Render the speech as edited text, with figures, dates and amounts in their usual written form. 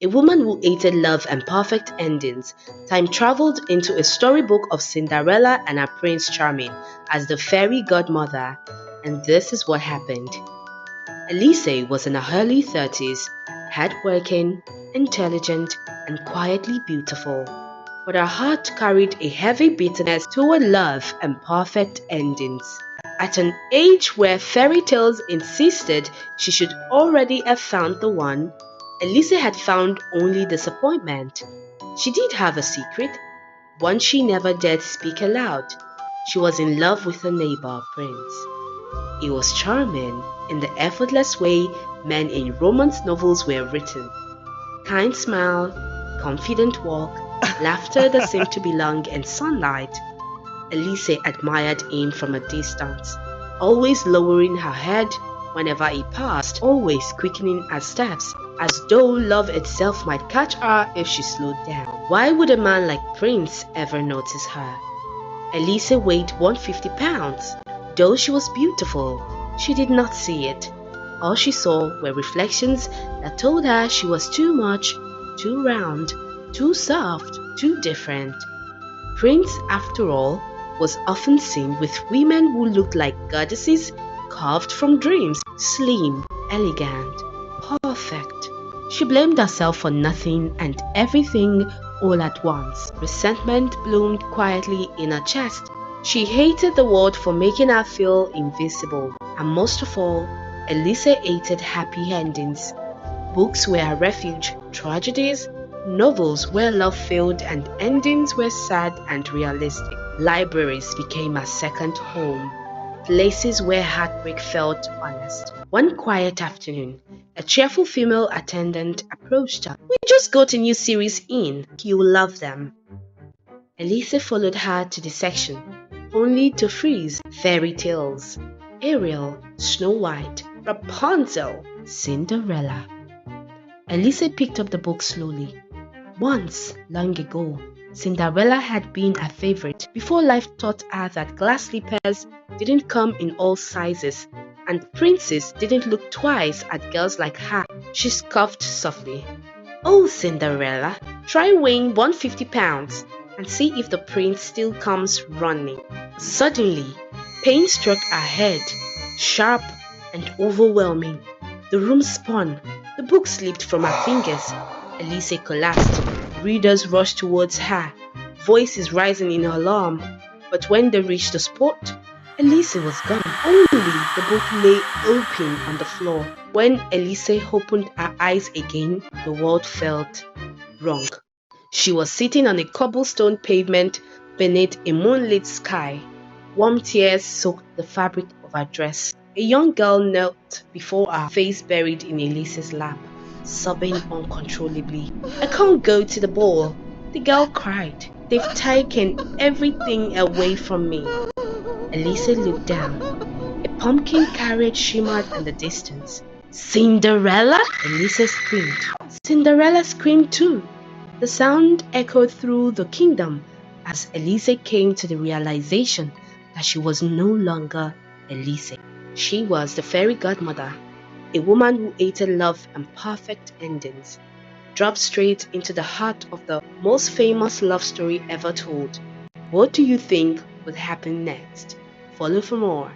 A woman who hated love and perfect endings time traveled into a storybook of Cinderella and her Prince Charming as the fairy godmother, and this is what happened. Elise was in her early 30s, hardworking, intelligent, and quietly beautiful. But her heart carried a heavy bitterness toward love and perfect endings. At an age where fairy tales insisted she should already have found the one, Elise had found only disappointment. She did have a secret, one she never dared speak aloud. She was in love with her neighbor, Prince. He was charming in the effortless way men in romance novels were written. Kind smile, confident walk, laughter that seemed to belong in sunlight. Elise admired him from a distance, always lowering her head whenever he passed, always quickening her steps, as though love itself might catch her if she slowed down. Why would a man like Prince ever notice her? Elise weighed 150 pounds. Though she was beautiful, she did not see it. All she saw were reflections that told her she was too much, too round, too soft, too different. Prince, after all, was often seen with women who looked like goddesses carved from dreams, slim, elegant, perfect. She blamed herself for nothing and everything all at once. Resentment bloomed quietly in her chest. She hated the world for making her feel invisible. And most of all, Elise hated happy endings. Books were her refuge, tragedies, novels where love failed and endings were sad and realistic. Libraries became her second home, places where heartbreak felt honest. One quiet afternoon, a cheerful female attendant approached her. "We just got a new series in. You'll love them." Elise followed her to the section, only to freeze. Fairy tales. Ariel, Snow White, Rapunzel, Cinderella. Elise picked up the book slowly. Once, long ago, Cinderella had been a favorite before life taught her that glass slippers didn't come in all sizes and princes didn't look twice at girls like her. She scoffed softly. "Oh, Cinderella, try weighing 150 pounds and see if the prince still comes running." Suddenly, pain struck her head, sharp and overwhelming. The room spun. The book slipped from her fingers. Elise collapsed. Readers rushed towards her, voices rising in alarm. But when they reached the spot, Elise was gone. Only the book lay open on the floor. When Elise opened her eyes again, the world felt wrong. She was sitting on a cobblestone pavement beneath a moonlit sky. Warm tears soaked the fabric of her dress. A young girl knelt before her, face buried in Elise's lap, sobbing uncontrollably. "I can't go to the ball," the girl cried. "They've taken everything away from me." Elise looked down. A pumpkin carriage shimmered in the distance. "Cinderella?" Elise screamed. Cinderella screamed too. The sound echoed through the kingdom as Elise came to the realization that she was no longer Elise. She was the fairy godmother, a woman who hated love and perfect endings, dropped straight into the heart of the most famous love story ever told. What do you think would happen next? Follow for more.